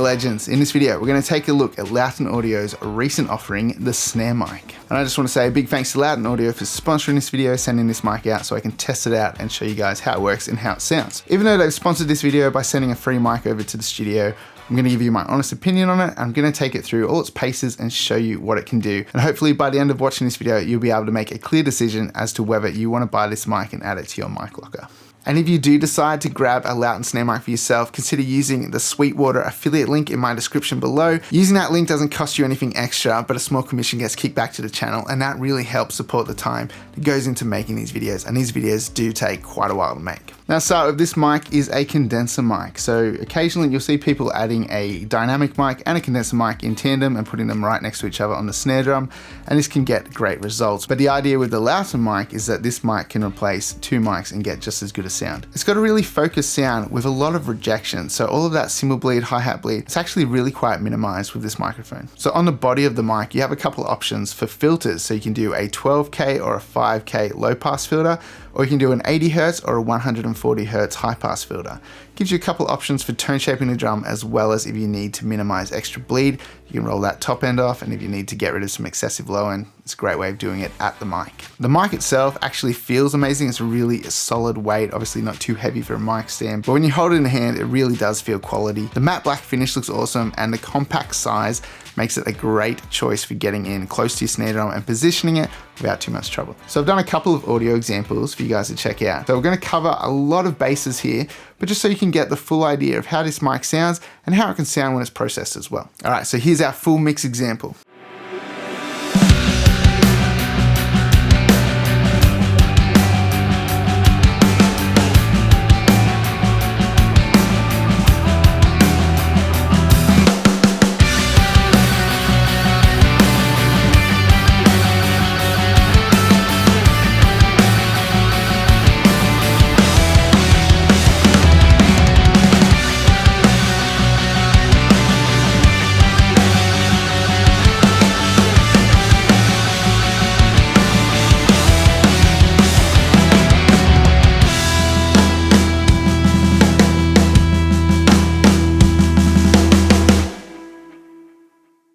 legends, in this video we're going to take a look at Lauten Audio's recent offering, the Snare mic. And I just want to say a big thanks to Lauten Audio for sponsoring this video, sending this mic out so I can test it out and show you guys how it works and how it sounds. Even though they've sponsored this video by sending a free mic over to the studio, I'm going to give you my honest opinion on it. I'm going to take it through all its paces and show you what it can do. And hopefully by the end of watching this video, you'll be able to make a clear decision as to whether you want to buy this mic and add it to your mic locker. And if you do decide to grab a Lauten Snare mic for yourself, consider using the Sweetwater affiliate link in my description below. Using that link doesn't cost you anything extra, but a small commission gets kicked back to the channel, and that really helps support the time that goes into making these videos. And these videos do take quite a while to make. Now, start with this mic is a condenser mic. So occasionally you'll see people adding a dynamic mic and a condenser mic in tandem and putting them right next to each other on the snare drum, and this can get great results. But the idea with the Lauten mic is that this mic can replace two mics and get just as good a sound. It's got a really focused sound with a lot of rejection, so all of that cymbal bleed, hi-hat bleed, it's actually really quite minimized with this microphone. So on the body of the mic, you have a couple of options for filters, so you can do a 12K or a 5K low pass filter, or you can do an 80 Hertz or a 140 Hertz high pass filter. Gives you a couple options for tone shaping the drum, as well as if you need to minimize extra bleed, you can roll that top end off, and if you need to get rid of some excessive low end, it's a great way of doing it at the mic. The mic itself actually feels amazing. It's really a solid weight, obviously not too heavy for a mic stand, but when you hold it in the hand, it really does feel quality. The matte black finish looks awesome, and the compact size makes it a great choice for getting in close to your snare drum and positioning it without too much trouble. So I've done a couple of audio examples for you guys to check out. So we're going to cover a lot of bases here, but just so you can get the full idea of how this mic sounds and how it can sound when it's processed as well. All right, so here's our full mix example.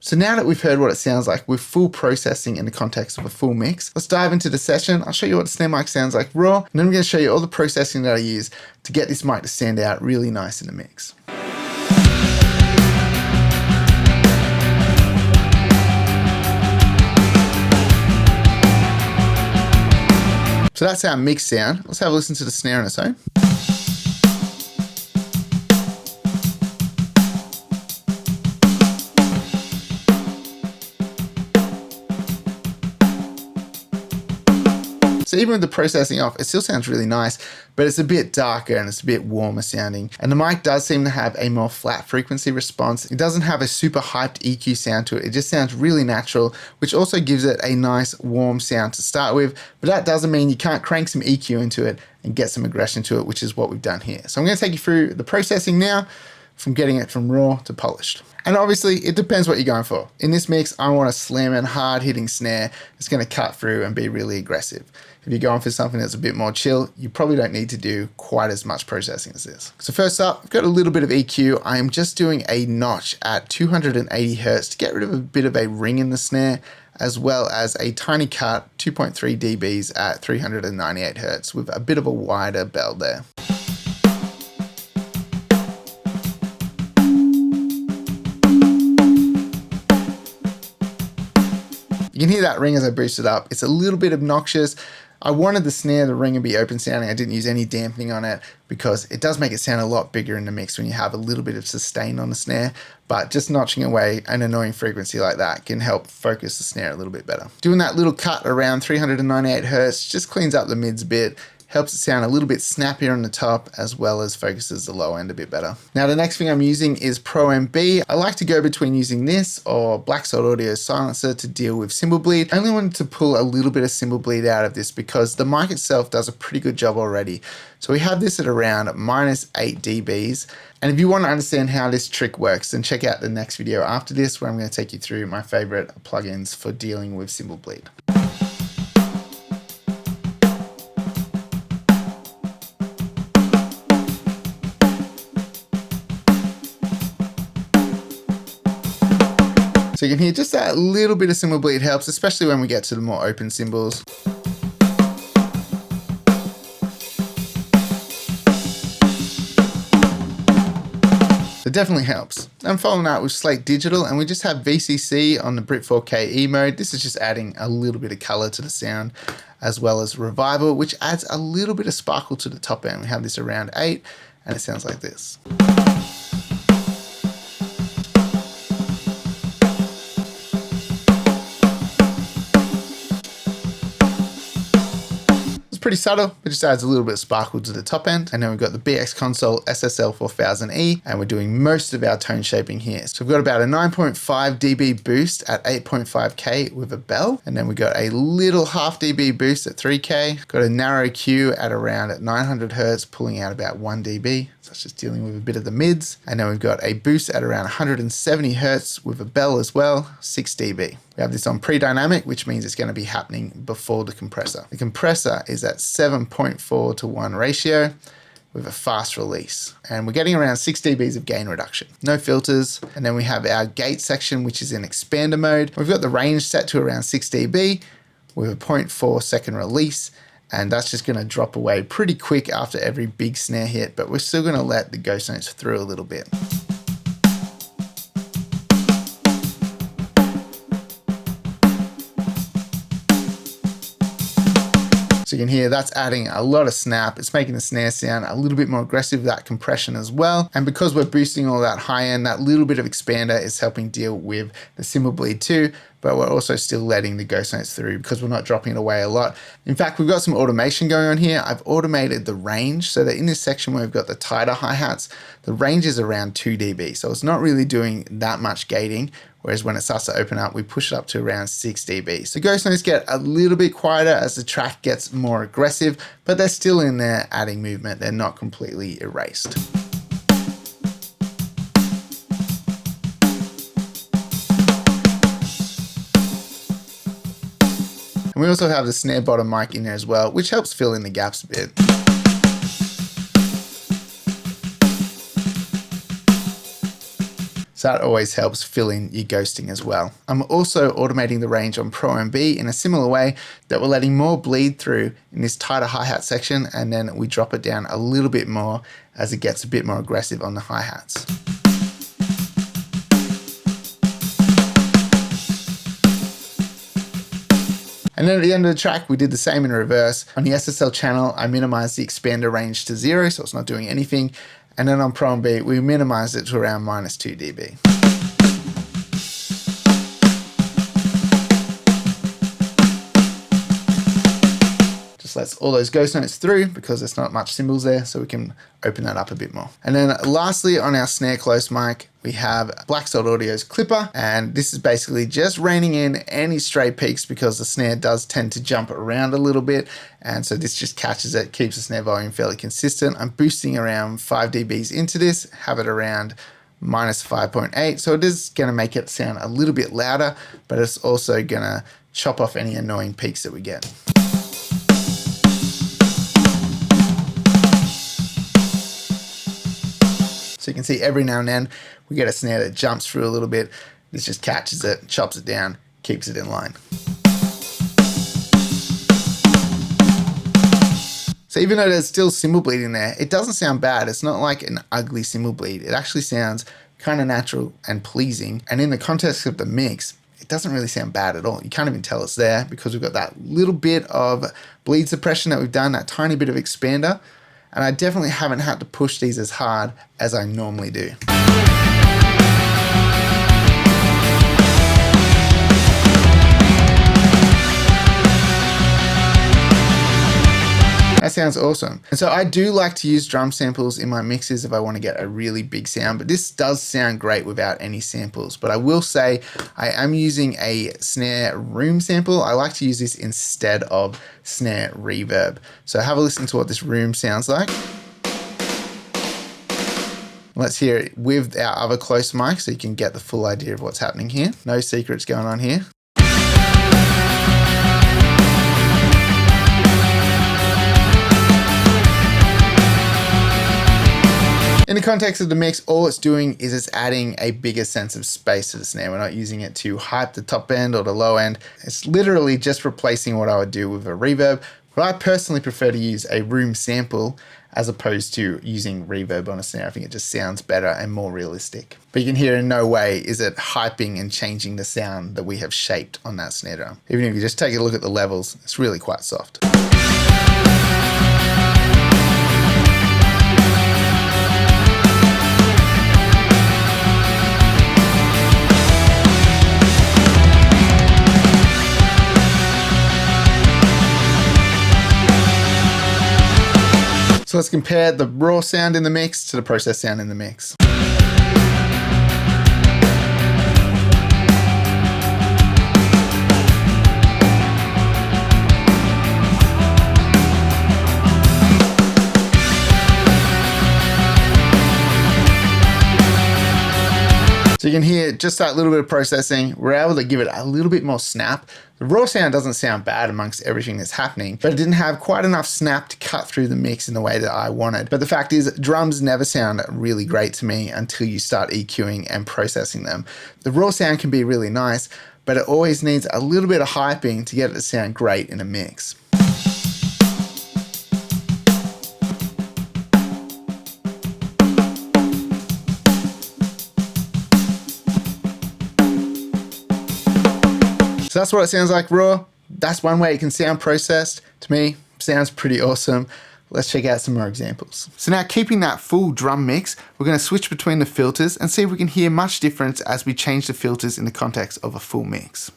So now that we've heard what it sounds like with full processing in the context of a full mix, let's dive into the session. I'll show you what the snare mic sounds like raw, and then I'm going to show you all the processing that I use to get this mic to stand out really nice in the mix. So that's our mix sound. Let's have a listen to the snare on its own. So even with the processing off, it still sounds really nice, but it's a bit darker and it's a bit warmer sounding. And the mic does seem to have a more flat frequency response. It doesn't have a super hyped EQ sound to it. It just sounds really natural, which also gives it a nice warm sound to start with. But that doesn't mean you can't crank some EQ into it and get some aggression to it, which is what we've done here. So I'm going to take you through the processing now, from getting it from raw to polished. And obviously it depends what you're going for. In this mix, I want a slamming, hard hitting snare that's going to cut through and be really aggressive. If you're going for something that's a bit more chill, you probably don't need to do quite as much processing as this. So first up, I've got a little bit of EQ. I am just doing a notch at 280 Hertz to get rid of a bit of a ring in the snare, as well as a tiny cut, 2.3 dBs at 398 Hertz with a bit of a wider bell there. You can hear that ring as I boost it up. It's a little bit obnoxious. I wanted the snare, the ring, to be open sounding. I didn't use any dampening on it because it does make it sound a lot bigger in the mix when you have a little bit of sustain on the snare, but just notching away an annoying frequency like that can help focus the snare a little bit better. Doing that little cut around 398 Hertz just cleans up the mids a bit, helps it sound a little bit snappier on the top, as well as focuses the low end a bit better. Now the next thing I'm using is Pro MB. I like to go between using this or Black Salt Audio silencer to deal with cymbal bleed. I only wanted to pull a little bit of cymbal bleed out of this because the mic itself does a pretty good job already. So we have this at around -8 dBs. And if you want to understand how this trick works, then check out the next video after this, where I'm going to take you through my favorite plugins for dealing with cymbal bleed. So you can hear just that little bit of cymbal bleed helps, especially when we get to the more open cymbals. It definitely helps. I'm following that with Slate Digital, and we just have VCC on the Brit 4K E mode. This is just adding a little bit of color to the sound, as well as Revival, which adds a little bit of sparkle to the top end. We have this around 8, and it sounds like this. Pretty subtle, it just adds a little bit of sparkle to the top end. And then we've got the BX Console SSL 4000E, and we're doing most of our tone shaping here. So we've got about a 9.5 dB boost at 8.5K with a bell. And then we got a little half dB boost at 3K. Got a narrow Q at around 900 Hertz, pulling out about 1 dB. So it's just dealing with a bit of the mids. And then we've got a boost at around 170 Hertz with a bell as well, 6 dB. We have this on pre-dynamic, which means it's going to be happening before the compressor. The compressor is at 7.4 to 1 ratio with a fast release. And we're getting around 6 dBs of gain reduction. No filters. And then we have our gate section, which is in expander mode. We've got the range set to around 6 dB with a 0.4 second release. And that's just going to drop away pretty quick after every big snare hit, but we're still going to let the ghost notes through a little bit. So you can hear that's adding a lot of snap. It's making the snare sound a little bit more aggressive, that compression as well. And because we're boosting all that high end, that little bit of expander is helping deal with the cymbal bleed too, but we're also still letting the ghost notes through because we're not dropping it away a lot. In fact, we've got some automation going on here. I've automated the range so that in this section where we've got the tighter hi-hats, the range is around 2 dB. So it's not really doing that much gating. Whereas when it starts to open up, we push it up to around 6 dB. So ghost notes get a little bit quieter as the track gets more aggressive, but they're still in there adding movement. They're not completely erased. And we also have the snare bottom mic in there as well, which helps fill in the gaps a bit. So that always helps fill in your ghosting as well. I'm also automating the range on Pro MB in a similar way that we're letting more bleed through in this tighter hi-hat section, and then we drop it down a little bit more as it gets a bit more aggressive on the hi-hats. And then at the end of the track, we did the same in reverse. On the SSL channel, I minimized the expander range to 0, so it's not doing anything. And then on Pro MB, we minimized it to around -2 dB. Just lets all those ghost notes through because there's not much cymbals there, so we can open that up a bit more. And then lastly, on our snare close mic, we have Blackstone Audio's Clipper, and this is basically just reining in any stray peaks because the snare does tend to jump around a little bit, and so this just catches it, keeps the snare volume fairly consistent. I'm boosting around 5 dBs into this, have it around -5.8, so it is going to make it sound a little bit louder, but it's also going to chop off any annoying peaks that we get. So you can see every now and then we get a snare that jumps through a little bit. This just catches it, chops it down, keeps it in line. So even though there's still cymbal bleed in there, it doesn't sound bad. It's not like an ugly cymbal bleed. It actually sounds kind of natural and pleasing. And in the context of the mix, it doesn't really sound bad at all. You can't even tell it's there because we've got that little bit of bleed suppression that we've done, that tiny bit of expander. And I definitely haven't had to push these as hard as I normally do. That sounds awesome. And so I do like to use drum samples in my mixes if I want to get a really big sound, but this does sound great without any samples. But I will say I am using a snare room sample. I like to use this instead of snare reverb. So have a listen to what this room sounds like. Let's hear it with our other close mic so you can get the full idea of what's happening here. No secrets going on here. In the the context of the mix, all it's doing is it's adding a bigger sense of space to the snare. We're not using it to hype the top end or the low end. It's literally just replacing what I would do with a reverb. But I personally prefer to use a room sample as opposed to using reverb on a snare. I think it just sounds better and more realistic. But you can hear in no way is it hyping and changing the sound that we have shaped on that snare drum. Even if you just take a look at the levels, it's really quite soft. So let's compare the raw sound in the mix to the processed sound in the mix. So you can hear just that little bit of processing. We're able to give it a little bit more snap. The raw sound doesn't sound bad amongst everything that's happening, but it didn't have quite enough snap to cut through the mix in the way that I wanted. But the fact is, drums never sound really great to me until you start EQing and processing them. The raw sound can be really nice, but it always needs a little bit of hyping to get it to sound great in a mix. So that's what it sounds like raw. That's one way it can sound processed. To me, sounds pretty awesome. Let's check out some more examples. So now, keeping that full drum mix, we're going to switch between the filters and see if we can hear much difference as we change the filters in the context of a full mix.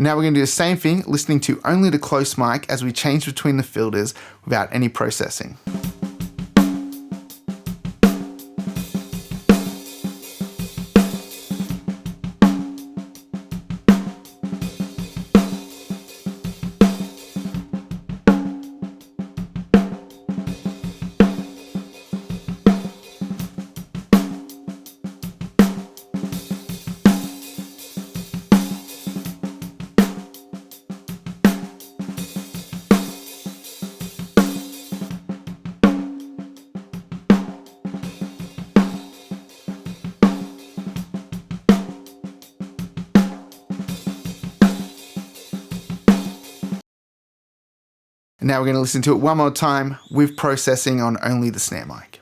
Now we're going to do the same thing, listening to only the close mic as we change between the filters without any processing. And now we're going to listen to it one more time with processing on only the snare mic.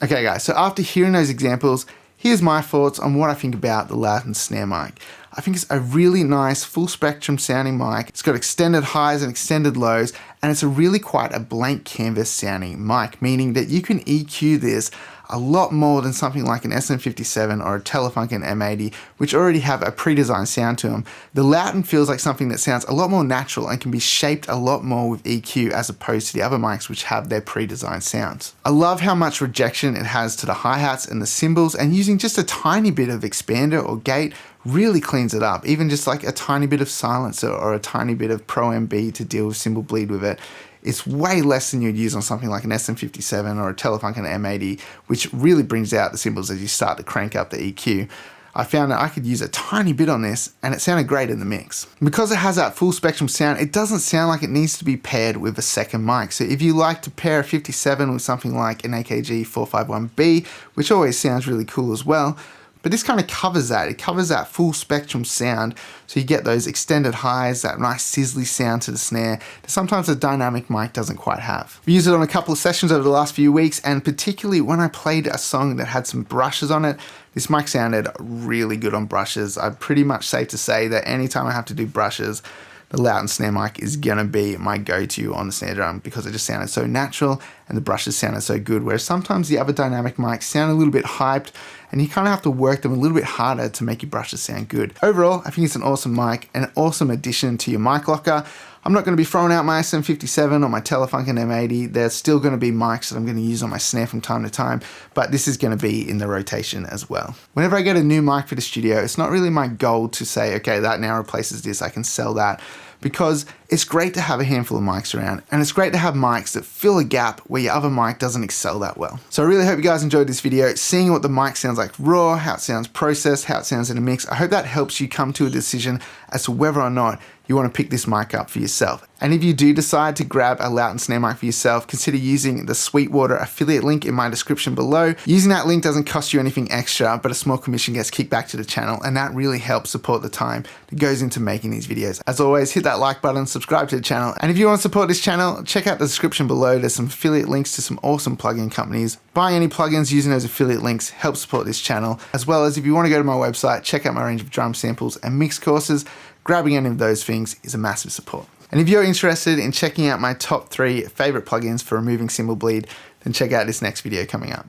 Okay guys, so after hearing those examples, here's my thoughts on what I think about the Lauten snare mic. I think it's a really nice full spectrum sounding mic. It's got extended highs and extended lows, and it's a really quite a blank canvas sounding mic, meaning that you can EQ this a lot more than something like an SM57 or a Telefunken M80, which already have a pre-designed sound to them. The Lauten feels like something that sounds a lot more natural and can be shaped a lot more with EQ as opposed to the other mics which have their pre-designed sounds. I love how much rejection it has to the hi-hats and the cymbals, and using just a tiny bit of expander or gate really cleans it up. Even just like a tiny bit of silencer or a tiny bit of Pro MB to deal with cymbal bleed with it. It's way less than you'd use on something like an SM57 or a Telefunken M80, which really brings out the cymbals as you start to crank up the EQ. I found that I could use a tiny bit on this and it sounded great in the mix. Because it has that full spectrum sound, it doesn't sound like it needs to be paired with a second mic. So if you like to pair a 57 with something like an AKG 451B, which always sounds really cool as well, but this kind of covers that. It covers that full spectrum sound, so you get those extended highs, that nice sizzly sound to the snare that sometimes a dynamic mic doesn't quite have. We used it on a couple of sessions over the last few weeks, and particularly when I played a song that had some brushes on it, this mic sounded really good on brushes. I'm pretty much safe to say that anytime I have to do brushes, the Lauten snare mic is gonna be my go-to on the snare drum because it just sounded so natural and the brushes sounded so good, whereas sometimes the other dynamic mics sound a little bit hyped and you kind of have to work them a little bit harder to make your brushes sound good. Overall, I think it's an awesome mic, an awesome addition to your mic locker. I'm not going to be throwing out my SM57 or my Telefunken M80. There's still going to be mics that I'm going to use on my snare from time to time, but this is going to be in the rotation as well. Whenever I get a new mic for the studio, it's not really my goal to say, okay, that now replaces this, I can sell that, because it's great to have a handful of mics around, and it's great to have mics that fill a gap where your other mic doesn't excel that well. So I really hope you guys enjoyed this video, seeing what the mic sounds like raw, how it sounds processed, how it sounds in a mix. I hope that helps you come to a decision as to whether or not you want to pick this mic up for yourself. And if you do decide to grab a Lauten snare mic for yourself, consider using the Sweetwater affiliate link in my description below. Using that link doesn't cost you anything extra, but a small commission gets kicked back to the channel, and that really helps support the time that goes into making these videos. As always, hit that like button, subscribe to the channel, and if you want to support this channel, check out the description below. There's some affiliate links to some awesome plugin companies. Buying any plugins using those affiliate links helps support this channel, as well as if you want to go to my website, check out my range of drum samples and mix courses. Grabbing any of those things is a massive support. And if you're interested in checking out my top 3 favorite plugins for removing cymbal bleed, then check out this next video coming up.